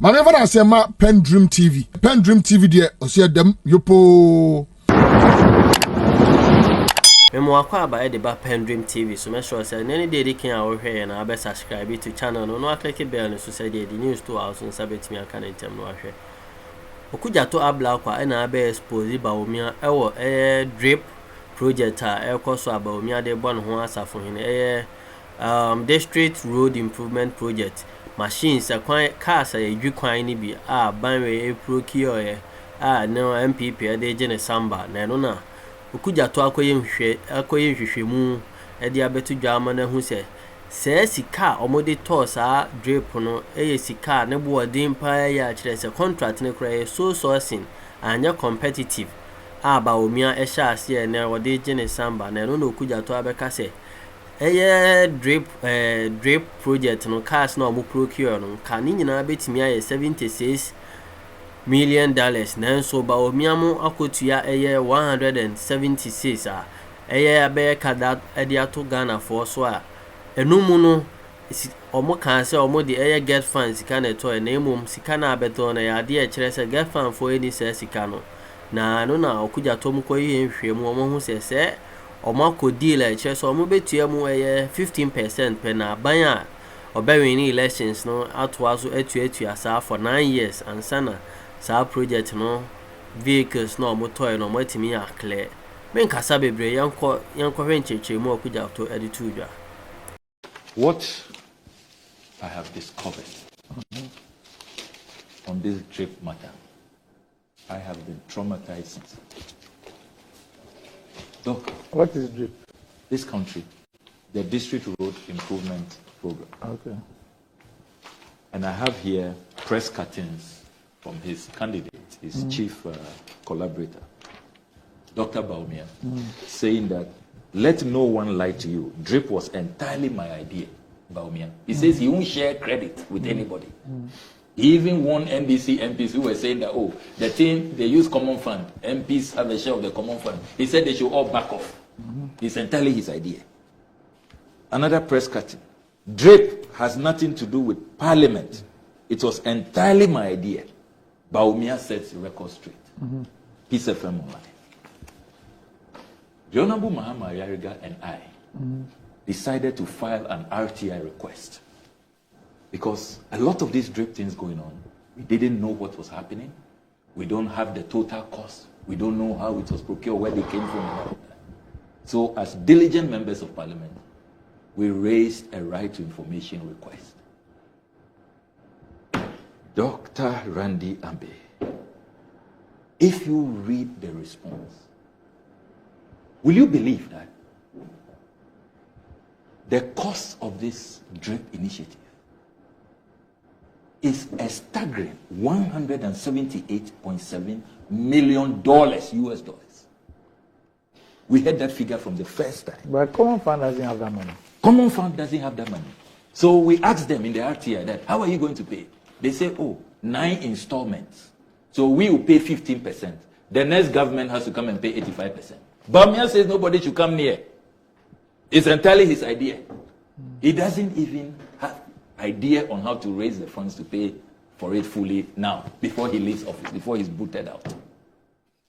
Manever I say ma PENDREAM TV. PENDREAM TV there, o see them yopo. Memwakwa ba e ba PENDREAM TV so make sure say any day they can awhwe na be subscribe to channel no click bell so say the news to house on sabet me aka ntem no ahwe. Okudzeto Ablakwa na be expose Bawumia ewo drip project a ekoso Bawumia de bon ho asafo hene district road improvement project machines cars edwi kwan ni bi banwe procure no MPP de gene samba na no na Okudzeto akoye hwehwemu de abetu dwama na hu se sika omode to sa drip no sika ne boarding pa ya kire se contract ne kura so sourcing anya competitive Bawumia ehya ase na wode gene samba na no Okudzeto abeka se drip project no cars na omo procure no ka ni nyina betimi aye $76 million na so Bawumia mo akotua 176 abe kada ade ato Ghana for so enumu no omo kan se omo de get funds sika na to na emom sika na abeto na ya de kire se get fund for any se sika no na no na Okudzeto mo koyi nhwemu omo hu se omo akodi la kire se omo betua mu 15% pe na ban a obewini elections no atwa so etua sa for 9 years and sana sa project no vehicles no omo toy no matimi ya clear men kasa bebre yanko hwencheche mu Okudzeto editu dwa. What I have discovered on this drip matter, I have been traumatized. Doc, what is drip? This country, the District Road Improvement Program. Okay. And I have here press cuttings from his candidate, his chief collaborator, Dr. Bawumia, saying that let no one lie to you. Drip was entirely my idea, Bawumia. He says he won't share credit with anybody. He even warned NDC MPs who were saying that, oh, the thing, they use common fund. MPs have a share of the common fund. He said they should all back off. It's entirely his idea. Another press cutting. Drip has nothing to do with Parliament. It was entirely my idea. Bawumia sets the record straight. He's a firm man. The Honorable Mahama Yariga and I decided to file an RTI request because a lot of these drip things going on, we didn't know what was happening. We don't have the total cost. We don't know how it was procured, where they came from. And all that. So as diligent members of Parliament, we raised a right to information request. Dr. Randy Ambe, if you read the response, will you believe that the cost of this drip initiative is a staggering $178.7 million US dollars? We heard that figure from the first time. But Common Fund doesn't have that money. Common Fund doesn't have that money. So we asked them in the RTI that, how are you going to pay? They say, oh, 9 installments. So we will pay 15%. The next government has to come and pay 85%. Bawumia says nobody should come near. It's entirely his idea. He doesn't even have idea on how to raise the funds to pay for it fully now, before he leaves office, before he's booted out.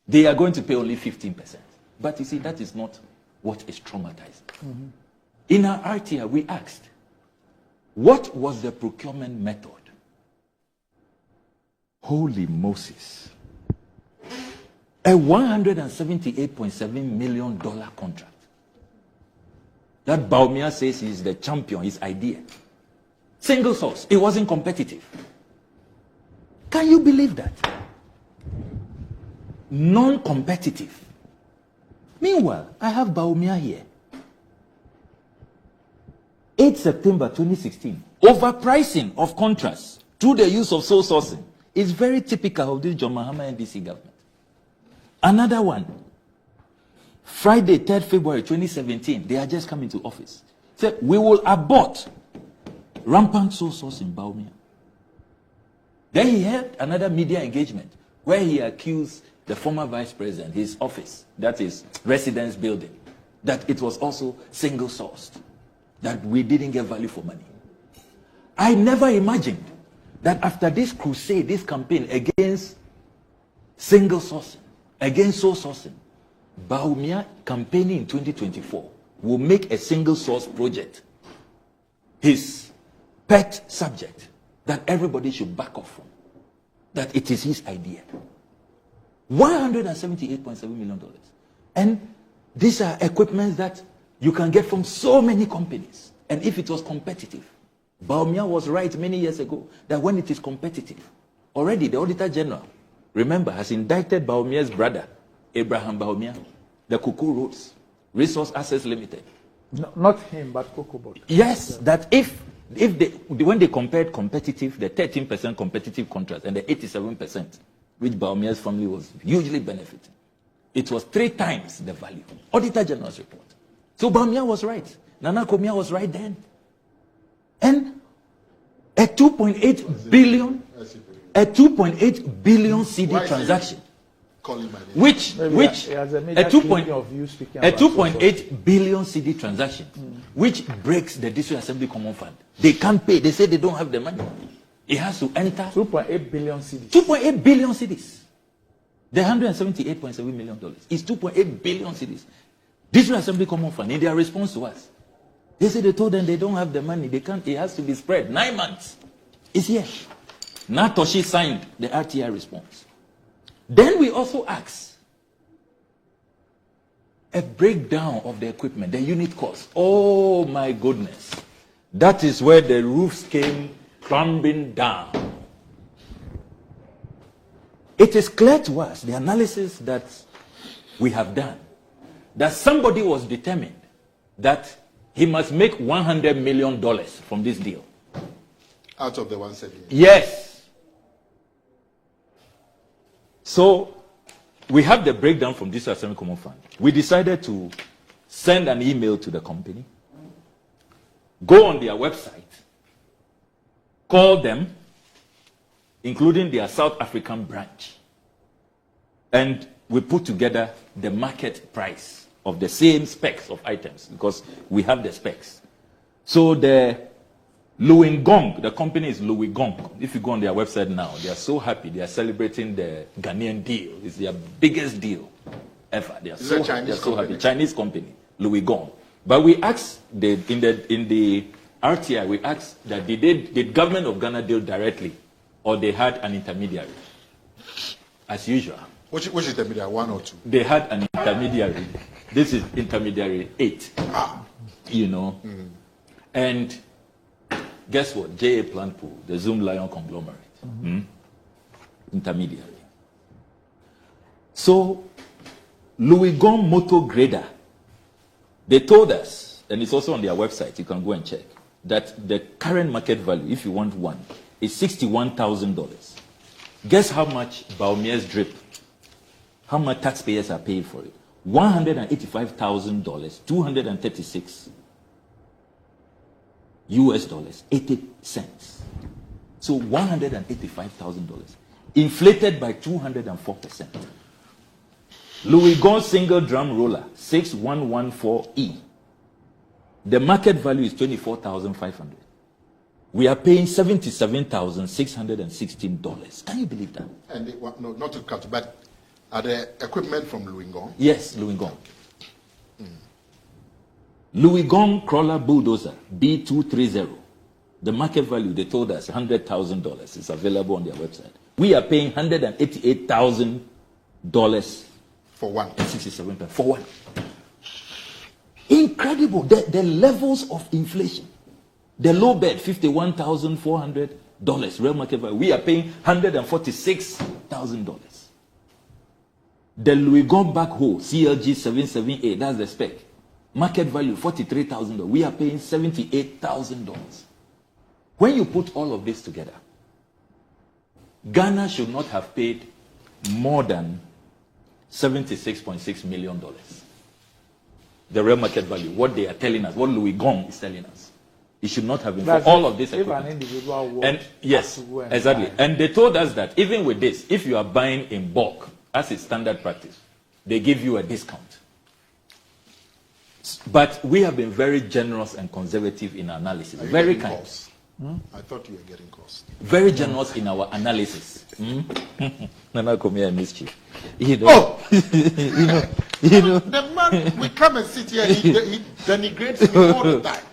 They are going to pay only 15%. But you see, that is not what is traumatizing. In our RTI, we asked, what was the procurement method? Holy Moses. A $178.7 million contract. That Bawumia says is the champion, his idea. Single source. It wasn't competitive. Can you believe that? Non-competitive. Meanwhile, I have Bawumia here. 8 September 2016. Overpricing of contracts through the use of sole sourcing is very typical of this John Mahama NDC government. Another one. Friday, 3rd February 2017, they are just coming to office. Said, we will abort rampant sole sourcing Bawumia. Then he had another media engagement where he accused the former vice president, his office, that is residence building, that it was also single sourced, that we didn't get value for money. I never imagined that after this crusade, this campaign against single sourcing, against sole sourcing, Bawumia campaigning in 2024 will make a single source project his pet subject that everybody should back off from. That it is his idea. $178.7 million. And these are equipments that you can get from so many companies. And if it was competitive, Bawumia was right many years ago that when it is competitive, already the Auditor General, remember, has indicted Bawumia's brother, Abraham Bawumia, the Kuku Roads Resource Assets Limited. No, not him, but Kokobot. Yes, that if when they compared competitive, the 13% competitive contract and the 87%, which Bawumia's family was hugely benefiting, it was 3 times the value. Auditor General's report. So Bawumia was right. Nana Komia was right then. And a 2.8 billion CD transaction, which a 2.8 billion CD transaction, which breaks the District Assembly Common Fund. They can't pay. They say they don't have the money. It has to enter 2.8 billion CDs. 2.8 billion CDs. The $178.7 million is 2.8 billion CDs. District Assembly Common Fund, in their response to us, they said they told them they don't have the money. They can't. It has to be spread. 9 months. It's here. Now Toshi signed the RTI response. Then we also asked a breakdown of the equipment, the unit cost. Oh my goodness. That is where the roofs came crumbling down. It is clear to us, the analysis that we have done, that somebody was determined that he must make $100 million from this deal. Out of the 170. Yes. So we have the breakdown from this Assembly Common Fund. We decided to send an email to the company, go on their website, call them, including their South African branch, and we put together the market price of the same specs of items, because we have the specs. So the Louis Gong, the company is Louis Gong. If you go on their website now, they are so happy. They are celebrating the Ghanaian deal. It's their biggest deal ever. They are so happy. Chinese company, Louis Gong. But we asked in the RTI, we asked that did government of Ghana deal directly, or they had an intermediary, as usual. Which intermediary, 1 or 2? They had an intermediary. This is intermediary 8. You know. And guess what? J.A. Plant Pool, the Zoom Lion conglomerate. Intermediary. So, Louis Gong Motor Grader, they told us, and it's also on their website, you can go and check, that the current market value, if you want one, is $61,000. Guess how much Bawumia's drip, how much taxpayers are paying for it? $185,000, 236 US dollars, 80 cents. So $185,000, inflated by 204%. Louis Gong single drum roller, 6114E. The market value is $24,500. We are paying $77,616. Can you believe that? And no, not to cut, but are the equipment from Louis Gong? Yes, Louis Gong. Louis Gong crawler bulldozer B230. The market value, they told us, $100,000. It's available on their website. We are paying $188,000 for one. 67 pence for one. Incredible. The levels of inflation. The low bed, $51,400 real market value. We are paying $146,000. The Louis Gong backhoe CLG 778, that's the spec. Market value $43,000. We are paying $78,000. When you put all of this together, Ghana should not have paid more than $76.6 million. The real market value, what they are telling us, what Louis Gong is telling us. It should not have been for all of this equipment. If an individual and yes, exactly. And they told us that even with this, if you are buying in bulk, as is standard practice, they give you a discount. But we have been very generous and conservative in our analysis. Very kind. I thought you were getting close. Very generous in our analysis. Nana come here, mischief. You know, you know. The man we come and sit here, he denigrates me all the time.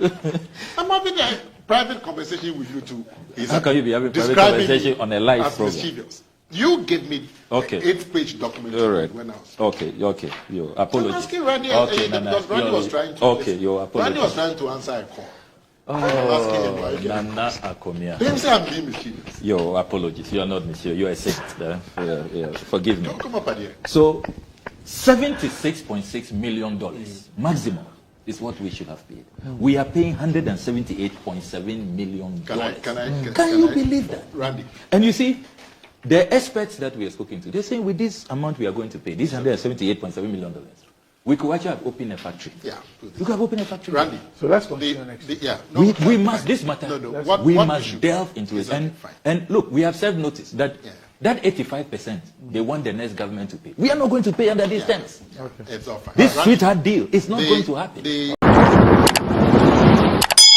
I'm having a private conversation with you two. How can you be having private conversation on a live program? Mischievous. You gave me okay. an 8-page document when I was. Okay. Your apology. I'm asking Randy, okay, because Randy was trying to. Okay, your apology. Randy was trying to answer a call. Oh, Nana Akomia. They say I'm being mischievous. Your apologies. You are not mischievous. You are a saint. Forgive me. Don't come up here. So, $76.6 million maximum is what we should have paid. We are paying $178.7 million. Can you believe that? Randy. And you see, the experts that we are speaking to, they're saying with this amount we are going to pay, this $178.7 million, we could actually have opened a factory. Yeah. We could have opened a factory. Randy. So let's continue next. We must, this matter, we must delve into it. Exactly. And look, we have served notice that that 85%, they want the next government to pay. We are not going to pay under these terms. Okay. It's all fine. This sweetheart deal is not going to happen.